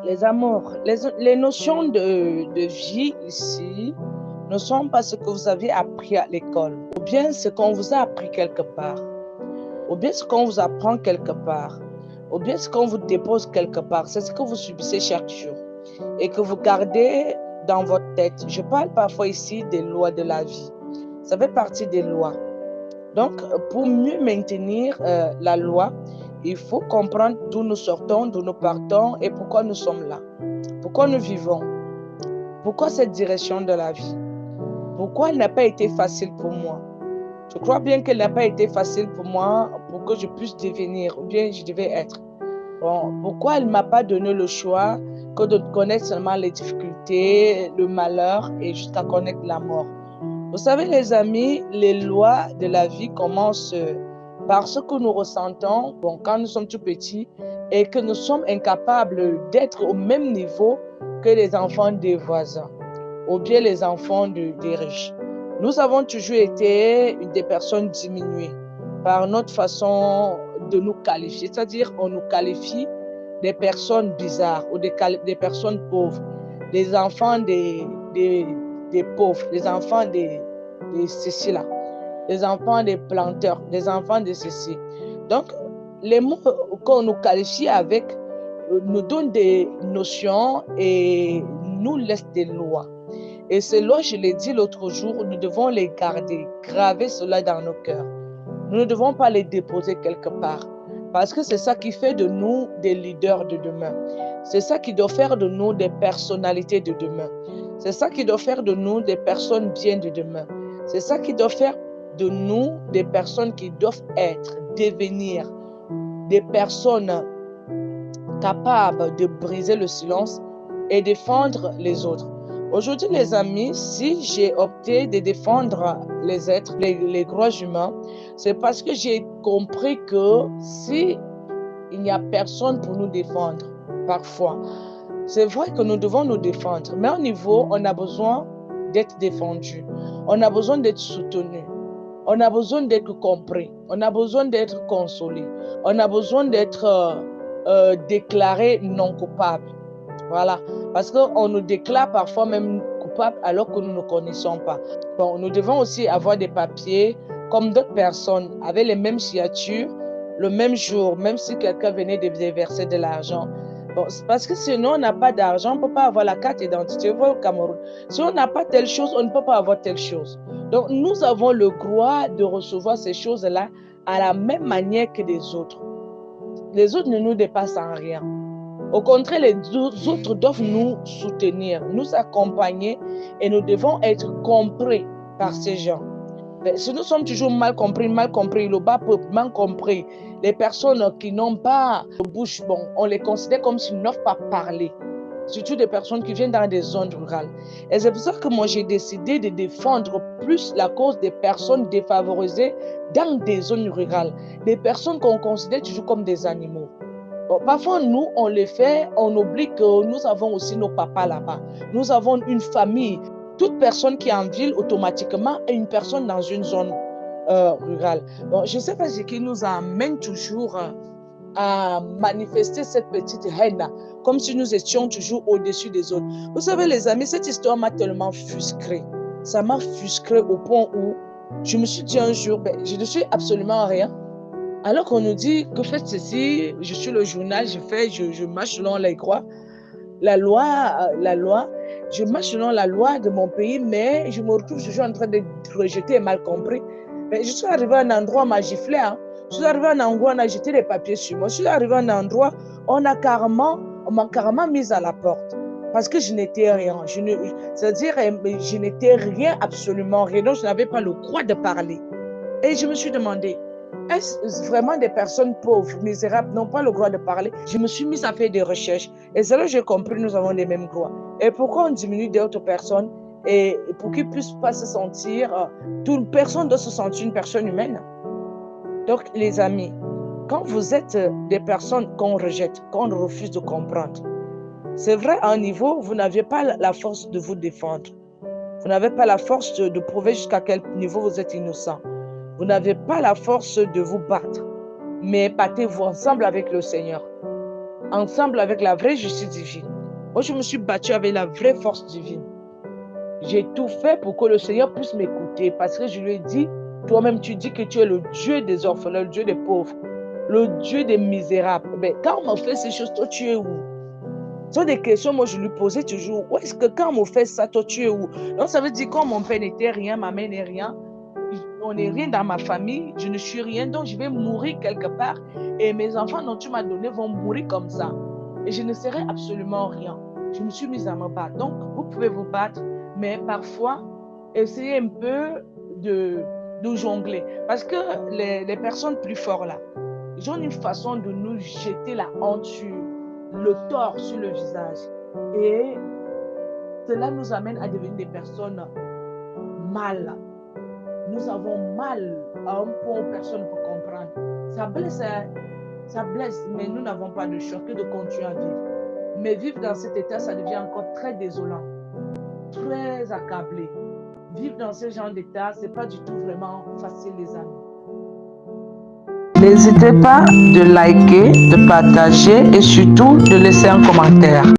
Les amours, les notions de vie ici ne sont pas ce que vous avez appris à l'école, ou bien ce qu'on vous a appris quelque part, ou bien ce qu'on vous apprend quelque part, ou bien ce qu'on vous dépose quelque part. C'est ce que vous subissez chaque jour et que vous gardez dans votre tête. Je parle parfois ici des lois de la vie. Ça fait partie des lois. Donc, pour mieux maintenir la loi, il faut comprendre d'où nous sortons, d'où nous partons et pourquoi nous sommes là. Pourquoi nous vivons? Pourquoi cette direction de la vie? Pourquoi elle n'a pas été facile pour moi? Je crois bien qu'elle n'a pas été facile pour moi pour que je puisse devenir ou bien je devais être. Bon, pourquoi elle ne m'a pas donné le choix que de connaître seulement les difficultés, le malheur et jusqu'à connaître la mort? Vous savez, les amis, les lois de la vie commencent par ce que nous ressentons quand nous sommes tout petits et que nous sommes incapables d'être au même niveau que les enfants des voisins ou bien les enfants des riches. Nous avons toujours été des personnes diminuées par notre façon de nous qualifier, c'est-à-dire on nous qualifie des personnes bizarres ou des personnes pauvres, des enfants des pauvres, les enfants des ceci là, les enfants des planteurs, des enfants de ceci. Donc, les mots qu'on nous qualifie avec nous donnent des notions et nous laissent des lois. Et ces lois, je l'ai dit l'autre jour, nous devons les garder, graver cela dans nos cœurs. Nous ne devons pas les déposer quelque part. Parce que c'est ça qui fait de nous des leaders de demain. C'est ça qui doit faire de nous des personnalités de demain. C'est ça qui doit faire de nous des personnes bien de demain. C'est ça qui doit faire de nous des personnes qui doivent être, devenir des personnes capables de briser le silence et défendre les autres. Aujourd'hui, les amis, si j'ai opté de défendre les êtres, les gros humains, c'est parce que j'ai compris que si il n'y a personne pour nous défendre, parfois, c'est vrai que nous devons nous défendre, mais au niveau, on a besoin d'être défendu, on a besoin d'être soutenu, on a besoin d'être compris, on a besoin d'être consolé, on a besoin d'être déclaré non coupable. Voilà, parce qu'on nous déclare parfois même coupables alors que nous ne connaissons pas. Bon, nous devons aussi avoir des papiers comme d'autres personnes avec les mêmes signatures, le même jour, même si quelqu'un venait de déverser de l'argent. Bon, parce que sinon, on n'a pas d'argent, on ne peut pas avoir la carte d'identité au Cameroun. Si on n'a pas telle chose, on ne peut pas avoir telle chose. Donc, nous avons le droit de recevoir ces choses-là à la même manière que les autres. Les autres ne nous dépassent en rien. Au contraire, les autres doivent nous soutenir, nous accompagner et nous devons être compris par ces gens. Mais si nous sommes toujours mal compris, le bas peuple mal compris, les personnes qui n'ont pas de bouche, bon, on les considère comme s'ils n'osent pas parler. Surtout des personnes qui viennent dans des zones rurales. Et c'est pour ça que moi, j'ai décidé de défendre plus la cause des personnes défavorisées dans des zones rurales. Des personnes qu'on considère toujours comme des animaux. Bon, parfois, nous, on le fait, on oublie que nous avons aussi nos papas là-bas. Nous avons une famille. Toute personne qui est en ville, automatiquement, est une personne dans une zone rurale. Bon, je ne sais pas ce qui nous amène toujours à manifester cette petite haine, comme si nous étions toujours au-dessus des autres. Vous savez, les amis, cette histoire m'a tellement frustrée. Ça m'a frustrée au point où je me suis dit un jour, je ne suis absolument rien. Alors qu'on nous dit que faites ceci, je suis le journal, je marche selon les lois, la loi, je marche selon la loi de mon pays, mais je me retrouve toujours en train de rejeter et mal compris. Mais je suis arrivé à un endroit, on m'a giflé, hein. Je suis arrivé à un endroit, on a jeté des papiers sur moi. Je suis arrivé à un endroit, on m'a carrément mise à la porte. Parce que je n'étais rien. C'est-à-dire, je n'étais rien, absolument rien. Donc, je n'avais pas le droit de parler. Et je me suis demandé, est-ce vraiment des personnes pauvres, misérables, n'ont pas le droit de parler? Je me suis mise à faire des recherches. Et c'est là que j'ai compris que nous avons les mêmes droits. Et pourquoi on diminue d'autres personnes et pour qu'ils ne puissent pas se sentir, toute personne doit se sentir une personne humaine. Donc, les amis, quand vous êtes des personnes qu'on rejette, qu'on refuse de comprendre, c'est vrai, à un niveau, vous n'aviez pas la force de vous défendre. Vous n'avez pas la force de prouver jusqu'à quel niveau vous êtes innocent. Vous n'avez pas la force de vous battre, mais battez-vous ensemble avec le Seigneur. ensemble avec la vraie justice divine. Moi, je me suis battue avec la vraie force divine. J'ai tout fait pour que le Seigneur puisse m'écouter parce que je lui ai dit, toi-même, tu dis que tu es le Dieu des orphelins, le Dieu des pauvres, le Dieu des misérables. Mais quand on m'a fait ces choses, toi, tu es où? Ce sont des questions, moi, je lui posais toujours. Où est-ce que quand on m'a fait ça, toi, tu es où? Donc, ça veut dire que mon père n'était rien, ma mère n'est rien, on n'est rien dans ma famille, je ne suis rien, donc je vais mourir quelque part. Et mes enfants dont tu m'as donné vont mourir comme ça. Et je ne serai absolument rien. Je me suis mise à me battre. Donc, vous pouvez vous battre, mais parfois, essayez un peu de jongler. Parce que les personnes plus fortes là, ils ont une façon de nous jeter la honte sur le tort sur le visage. Et cela nous amène à devenir des personnes mal. Nous avons mal à un point où personne ne peut comprendre. Ça blesse, mais nous n'avons pas de choix que de continuer à vivre. Mais vivre dans cet état, ça devient encore très désolant, très accablé. Vivre dans ce genre d'état, ce n'est pas du tout vraiment facile, les amis. N'hésitez pas de liker, de partager et surtout de laisser un commentaire.